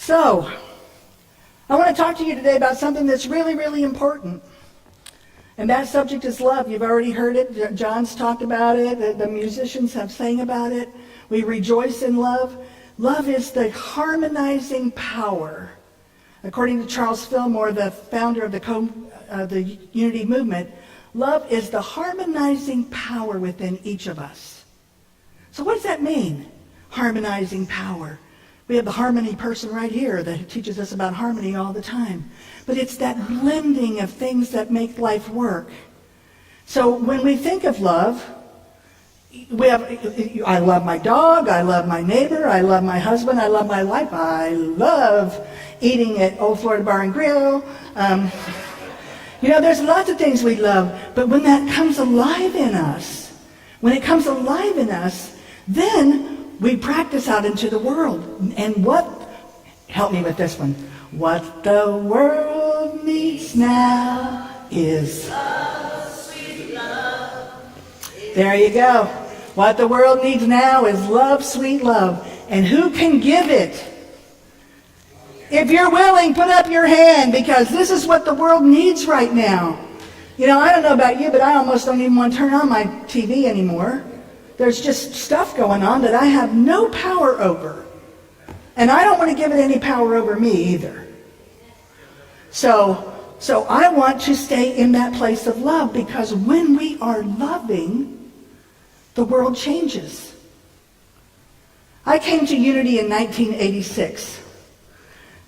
So, I want to talk to you today about something that's really, really important. And that subject is love. You've already heard it. John's talked about it. The musicians have sang about it. We rejoice in love. Love is the harmonizing power. According to Charles Fillmore, the founder of the Unity movement, love is the harmonizing power within each of us. So what does that mean? Harmonizing power. We have the harmony person right here that teaches us about harmony all the time. But it's that blending of things that make life work. So when we think of love, I love my dog, I love my neighbor, I love my husband, I love my life, I love eating at Old Florida Bar and Grill. There's lots of things we love, but when that comes alive in us, then we practice out into the world. And help me with this one. What the world needs now is love, sweet love. There you go. What the world needs now is love, sweet love. And who can give it? If you're willing, put up your hand, because this is what the world needs right now. I don't know about you, but I almost don't even want to turn on my TV anymore. There's just stuff going on that I have no power over. And I don't want to give it any power over me either. So I want to stay in that place of love, because when we are loving, the world changes. I came to Unity in 1986.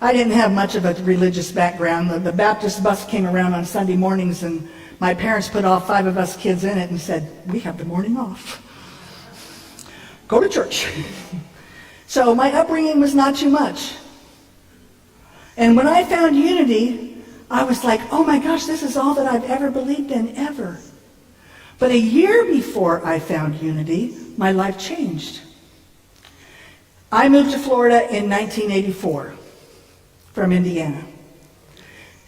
I didn't have much of a religious background. The Baptist bus came around on Sunday mornings, and my parents put all 5 of us kids in it and said, "We have the morning off. Go to church." So my upbringing was not too much. And when I found Unity, I was like, oh my gosh, this is all that I've ever believed in, ever. But a year before I found Unity, my life changed. I moved to Florida in 1984 from Indiana.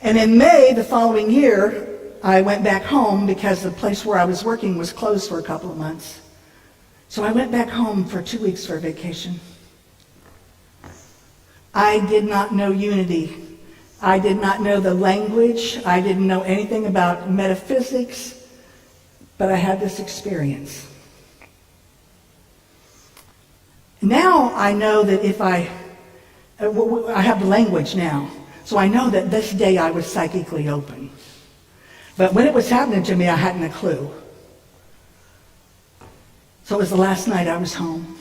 And in May the following year, I went back home because the place where I was working was closed for a couple of months. So I went back home for 2 weeks for a vacation. I did not know Unity. I did not know the language. I didn't know anything about metaphysics, but I had this experience. Now I know that if I have the language now, so I know that this day I was psychically open. But when it was happening to me, I hadn't a clue. So it was the last night I was home.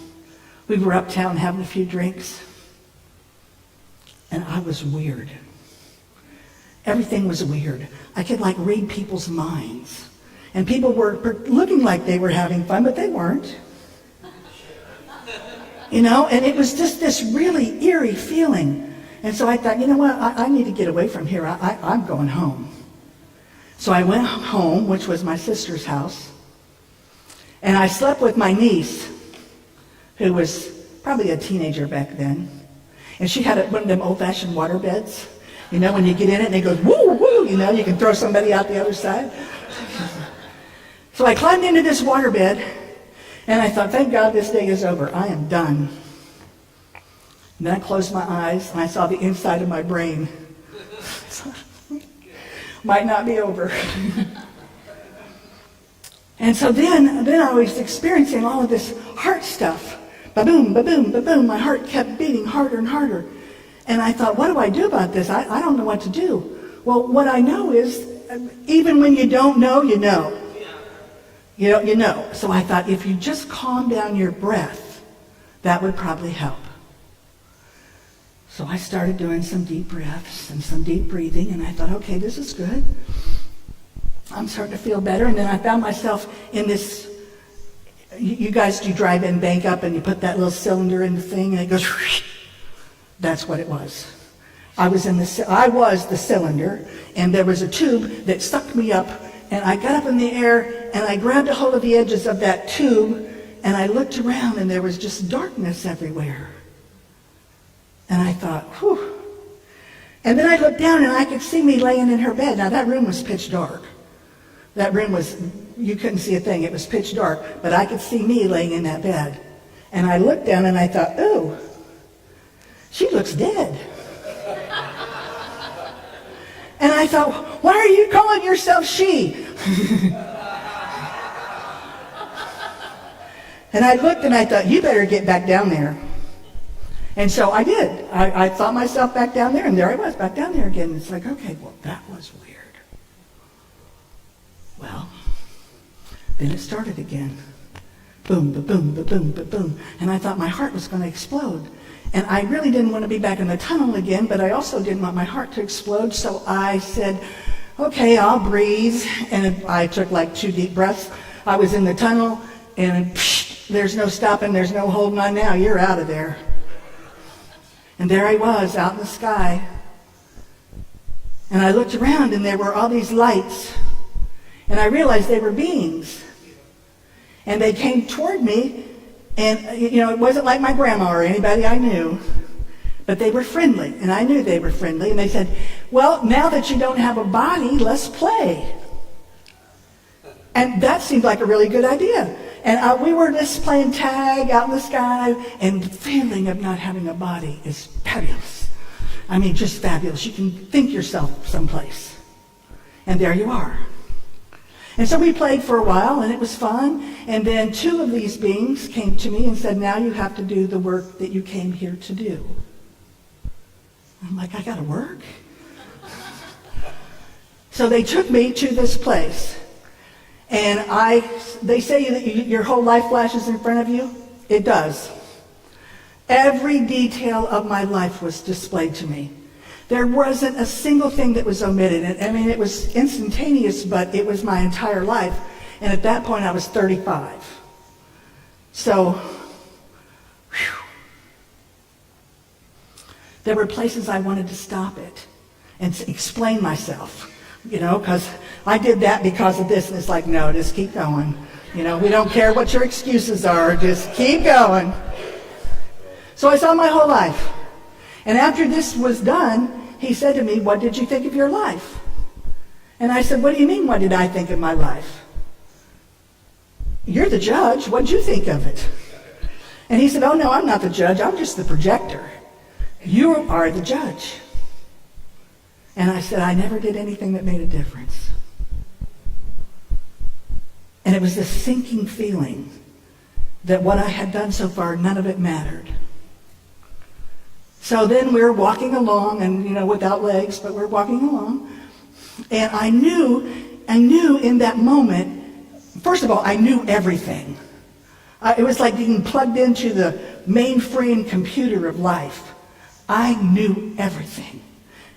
We were uptown having a few drinks. And I was weird. Everything was weird. I could read people's minds. And people were looking like they were having fun, but they weren't. And it was just this really eerie feeling. And so I thought, you know what, I need to get away from here. I'm going home. So I went home, which was my sister's house. And I slept with my niece, who was probably a teenager back then. And she had one of them old-fashioned water beds. When you get in it and it goes, woo, woo, you can throw somebody out the other side. So I climbed into this water bed, and I thought, thank God this day is over. I am done. And then I closed my eyes, and I saw the inside of my brain. Might not be over. And so then I was experiencing all of this heart stuff. Ba-boom, ba-boom, ba-boom. My heart kept beating harder and harder. And I thought, what do I do about this? I don't know what to do. Well, what I know is, even when you don't know, you know. You know. So I thought, if you just calm down your breath, that would probably help. So I started doing some deep breaths and some deep breathing, and I thought, okay, this is good. I'm starting to feel better. And then I found myself in this, you guys do drive-in bank up, and you put that little cylinder in the thing, and it goes, that's what it was. I was the cylinder, and there was a tube that sucked me up, and I got up in the air, and I grabbed a hold of the edges of that tube, and I looked around, and there was just darkness everywhere. And I thought, whew. And then I looked down, and I could see me laying in her bed. Now, that room was pitch dark. That room was, you couldn't see a thing. It was pitch dark, but I could see me laying in that bed. And I looked down, and I thought, ooh, she looks dead. And I thought, why are you calling yourself she? And I looked and I thought, you better get back down there. And so I did. I thought myself back down there, and there I was, back down there again. It's like, okay, well, that was weird. Well, then it started again. Boom, ba-boom, ba-boom, ba-boom. And I thought my heart was going to explode. And I really didn't want to be back in the tunnel again, but I also didn't want my heart to explode. So I said, okay, I'll breathe. And I took like 2 deep breaths. I was in the tunnel, and there's no stopping, there's no holding on now. You're out of there. And there I was, out in the sky. And I looked around, and there were all these lights. And I realized they were beings. And they came toward me, and, it wasn't like my grandma or anybody I knew, but they were friendly, and I knew they were friendly. And they said, well, now that you don't have a body, let's play. And that seemed like a really good idea. And we were just playing tag out in the sky, and the feeling of not having a body is fabulous. I mean, just fabulous. You can think yourself someplace. And there you are. And so we played for a while, and it was fun. And then 2 of these beings came to me and said, now you have to do the work that you came here to do. I'm like, I got to work? So they took me to this place. And they say that your whole life flashes in front of you. It does. Every detail of my life was displayed to me. There wasn't a single thing that was omitted. I mean, it was instantaneous, but it was my entire life. And at that point, I was 35. So, whew. There were places I wanted to stop it and explain myself, because I did that because of this. And it's like, no, just keep going. We don't care what your excuses are. Just keep going. So I saw my whole life. And after this was done, he said to me, what did you think of your life? And I said, what do you mean, what did I think of my life? You're the judge. What did you think of it? And he said, oh, no, I'm not the judge. I'm just the projector. You are the judge. And I said, I never did anything that made a difference. And it was this sinking feeling that what I had done so far, none of it mattered. So then we're walking along, and, without legs, but we're walking along. And I knew in that moment, first of all, I knew everything. It was like being plugged into the mainframe computer of life. I knew everything.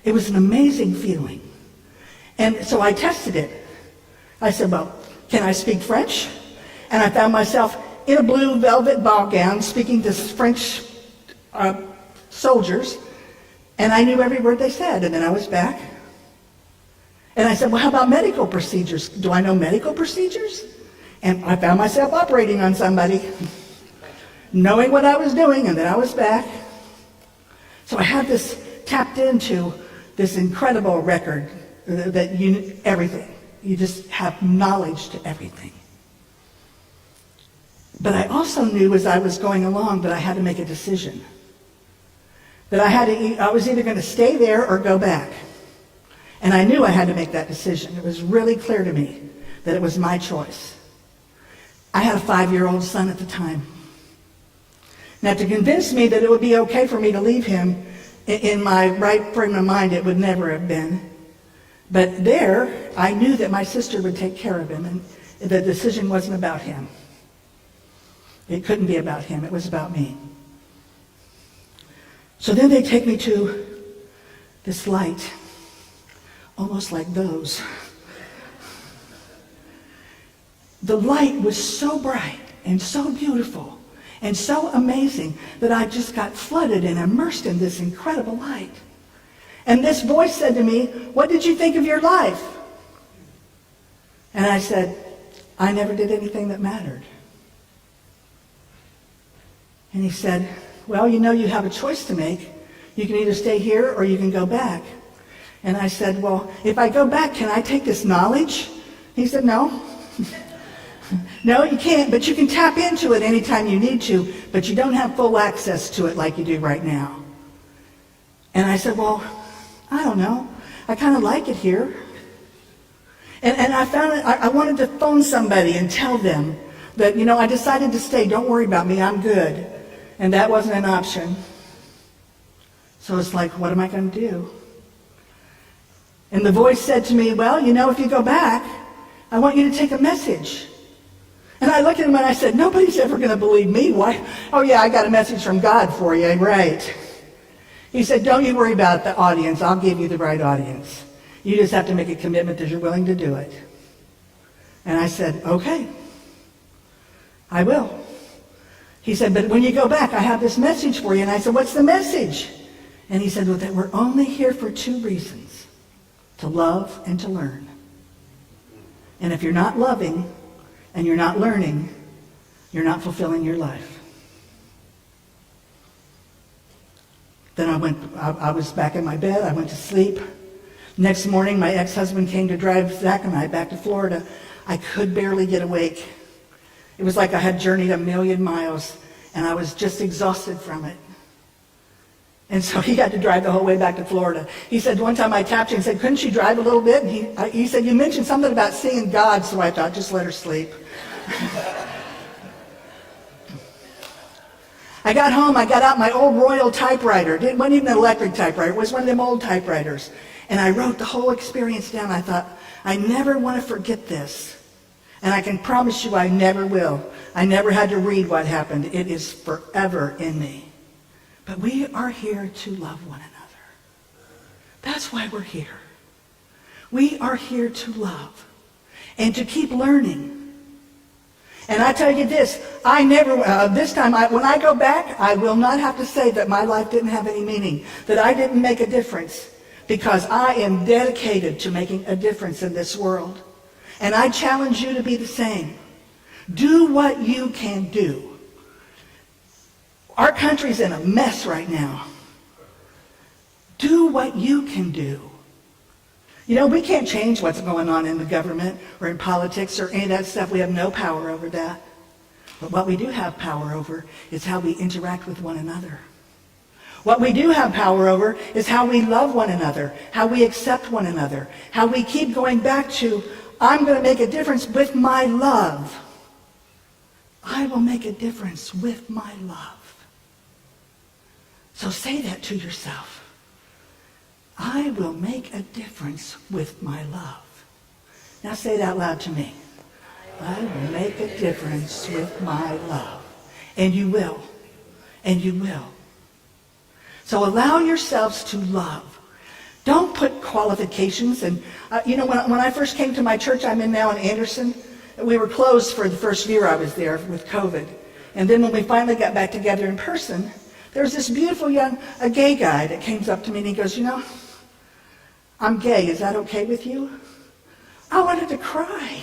It was an amazing feeling. And so I tested it. I said, well, can I speak French? And I found myself in a blue velvet ball gown speaking to French soldiers, and I knew every word they said. And then I was back. And I said, well, how about medical procedures? Do I know medical procedures? And I found myself operating on somebody, knowing what I was doing, and then I was back. So I had this tapped into this incredible record that everything. You just have knowledge to everything. But I also knew as I was going along that I had to make a decision. That I was either going to stay there or go back. And I knew I had to make that decision. It was really clear to me that it was my choice. I had a 5-year-old son at the time. Now, to convince me that it would be okay for me to leave him in my right frame of mind, it would never have been. But there, I knew that my sister would take care of him, and the decision wasn't about him. It couldn't be about him. It was about me. So then they take me to this light, almost like those. The light was so bright and so beautiful and so amazing that I just got flooded and immersed in this incredible light. And this voice said to me, what did you think of your life? And I said, I never did anything that mattered. And he said, well, you have a choice to make. You can either stay here or you can go back. And I said, well, if I go back, can I take this knowledge? He said, no. No, you can't, but you can tap into it anytime you need to, but you don't have full access to it like you do right now. And I said, well, I don't know. I kind of like it here. And I found it, I wanted to phone somebody and tell them that, I decided to stay. Don't worry about me. I'm good. And that wasn't an option. So it's like, what am I going to do? And the voice said to me, well, if you go back, I want you to take a message. And I looked at him and I said, nobody's ever going to believe me. Why? Oh, yeah, I got a message from God for you. Right. He said, don't you worry about the audience. I'll give you the right audience. You just have to make a commitment that you're willing to do it. And I said, okay, I will. He said, but when you go back, I have this message for you. And I said, what's the message? And he said, well, that we're only here for two reasons, to love and to learn. And if you're not loving and you're not learning, you're not fulfilling your life. Then I was back in my bed. I went to sleep. Next morning, my ex-husband came to drive Zach and I back to Florida. I could barely get awake. It was like I had journeyed 1,000,000 miles, and I was just exhausted from it. And so he had to drive the whole way back to Florida. He said, one time I tapped him and said, couldn't you drive a little bit? And he said, you mentioned something about seeing God, so I thought, just let her sleep. I got home, I got out my old Royal typewriter. It wasn't even an electric typewriter. It was one of them old typewriters. And I wrote the whole experience down. I thought, I never want to forget this. And I can promise you I never will. I never had to read what happened. It is forever in me. But we are here to love one another. That's why we're here. We are here to love and to keep learning. And I tell you this, this time, when I go back, I will not have to say that my life didn't have any meaning, that I didn't make a difference, because I am dedicated to making a difference in this world. And I challenge you to be the same. Do what you can do. Our country's in a mess right now. Do what you can do. We can't change what's going on in the government or in politics or any of that stuff. We have no power over that. But what we do have power over is how we interact with one another. What we do have power over is how we love one another, how we accept one another, how we keep going back to, I'm going to make a difference with my love. I will make a difference with my love. So say that to yourself. I will make a difference with my love. Now say it out loud to me. I will make a difference with my love. And you will. And you will. So allow yourselves to love. Don't put qualifications. And when I first came to my church I'm in now in Anderson, we were closed for the first year I was there with COVID. And then when we finally got back together in person, there was this beautiful a gay guy that came up to me and he goes, I'm gay. Is that okay with you? I wanted to cry.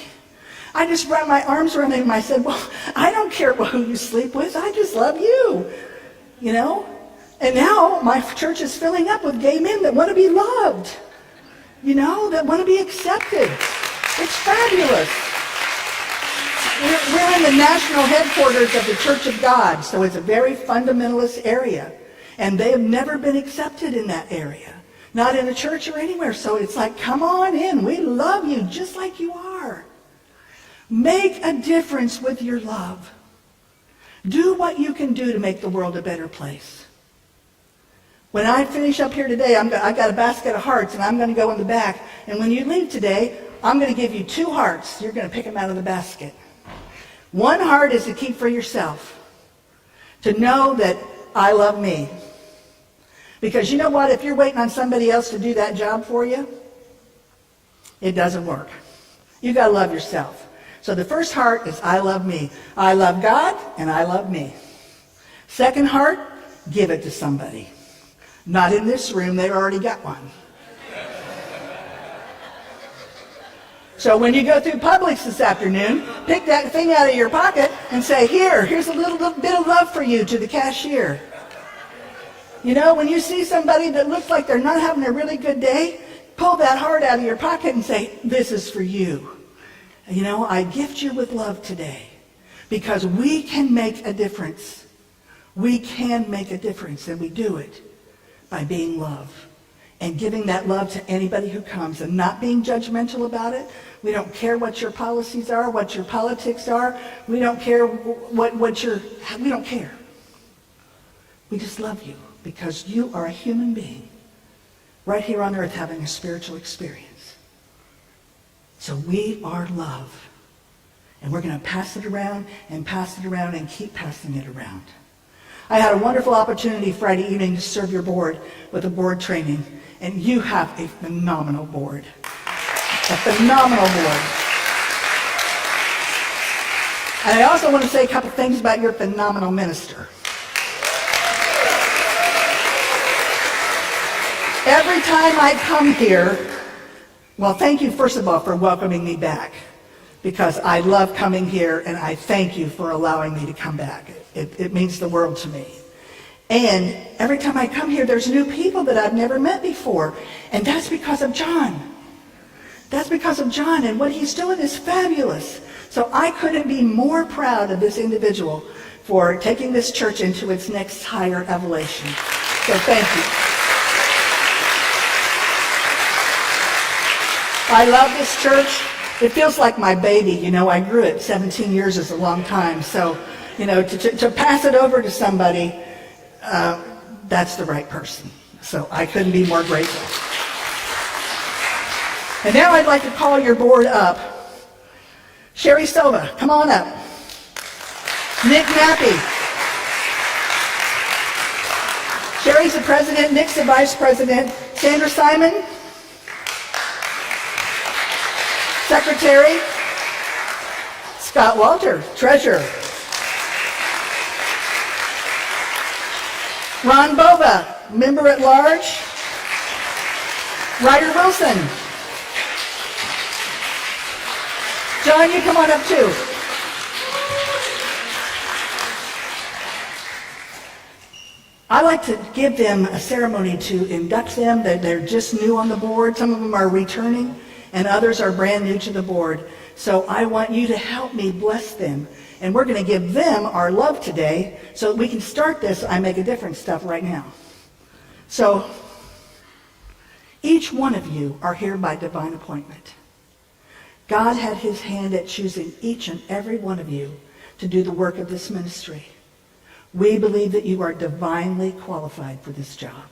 I just wrapped my arms around him and I said, well, I don't care who you sleep with. I just love you. And now my church is filling up with gay men that want to be loved. That want to be accepted. It's fabulous. We're in the national headquarters of the Church of God, so it's a very fundamentalist area. And they have never been accepted in that area. Not in a church or anywhere. So it's like, come on in. We love you just like you are. Make a difference with your love. Do what you can do to make the world a better place. When I finish up here today, I got a basket of hearts, and I'm going to go in the back. And when you leave today, I'm going to give you 2 hearts. You're going to pick them out of the basket. 1 heart is to keep for yourself. To know that I love me. Because you know what? If you're waiting on somebody else to do that job for you, it doesn't work. You got to love yourself. So the first heart is I love me. I love God and I love me. Second heart, give it to somebody. Not in this room. They already got one. So when you go through Publix this afternoon, pick that thing out of your pocket and say, here's a little bit of love for you to the cashier. When you see somebody that looks like they're not having a really good day, pull that heart out of your pocket and say, this is for you. I gift you with love today because we can make a difference. We can make a difference, and we do it by being love and giving that love to anybody who comes and not being judgmental about it. We don't care what your policies are, what your politics are. We don't care we don't care. We just love you because you are a human being right here on earth having a spiritual experience. So we are love. And we're going to pass it around and pass it around and keep passing it around. I had a wonderful opportunity Friday evening to serve your board with a board training. And you have a phenomenal board. A phenomenal board. And I also want to say a couple things about your phenomenal minister. Every time I come here, well, thank you, first of all, for welcoming me back. Because I love coming here, and I thank you for allowing me to come back. It means the world to me. And every time I come here, there's new people that I've never met before. And that's because of John. That's because of John, and what he's doing is fabulous. So I couldn't be more proud of this individual for taking this church into its next higher elevation. So thank you. I love this church. It feels like my baby. You know, I grew it. 17 years is a long time. So, you know, to pass it over to somebody, that's the right person. So I couldn't be more grateful. And now I'd like to call your board up. Sherry Silva, come on up. Nick Mappy. Sherry's the president. Nick's the vice president. Sandra Simon. Secretary. Scott Walter, treasurer. Ron Bova, member at large. Ryder Wilson. John, you come on up too. I like to give them a ceremony to induct them. They're just new on the board. Some of them are returning, and others are brand new to the board. So I want you to help me bless them. And we're going to give them our love today so that we can start this I Make a Difference stuff right now. So each one of you are here by divine appointment. God had his hand at choosing each and every one of you to do the work of this ministry. We believe that you are divinely qualified for this job.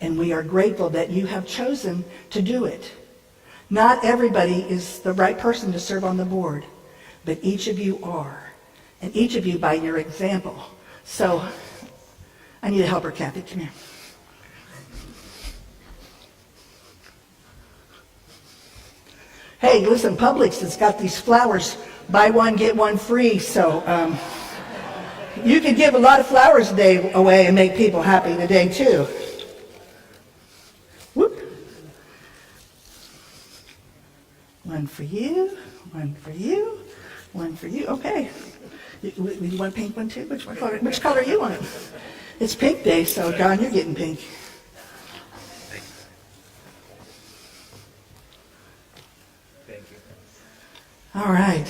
And we are grateful that you have chosen to do it. Not everybody is the right person to serve on the board, but each of you are. And each of you by your example. So, I need a helper, Kathy. Come here. Hey, listen, Publix has got these flowers, buy one, get one free. So, you could give a lot of flowers a day away and make people happy today, too. Whoop. One for you, one for you, one for you. Okay. You want a pink one, too? Which color you want? It's pink day, so, John, you're getting pink. Thank you. All right.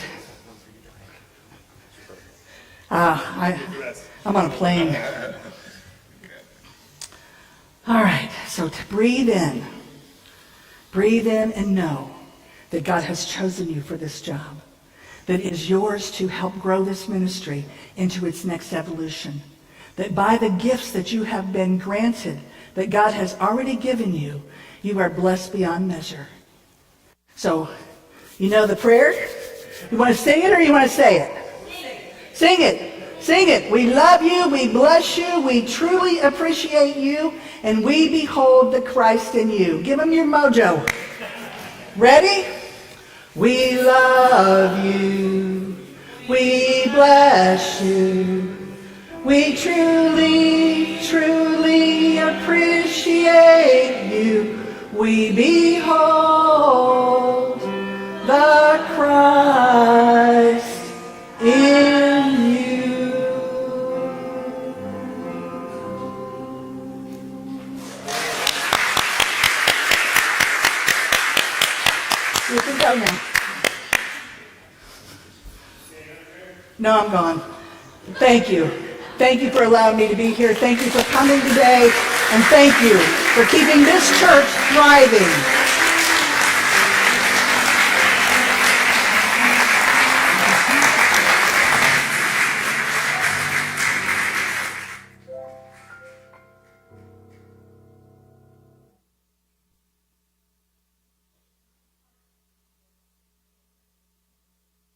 I'm on a plane. All right, so to breathe in and know that God has chosen you for this job, that it is yours to help grow this ministry into its next evolution, that by the gifts that you have been granted, that God has already given you, you are blessed beyond measure. So, you know the prayer? You want to sing it or you want to say it? Sing it. Sing it. We love you. We bless you. We truly appreciate you. And we behold the Christ in you. Give them your mojo. Ready? We love you. We bless you. We truly, truly appreciate you. We behold the Christ in you. You can go now. No, I'm gone. Thank you. Thank you for allowing me to be here. Thank you for coming today. And thank you for keeping this church thriving.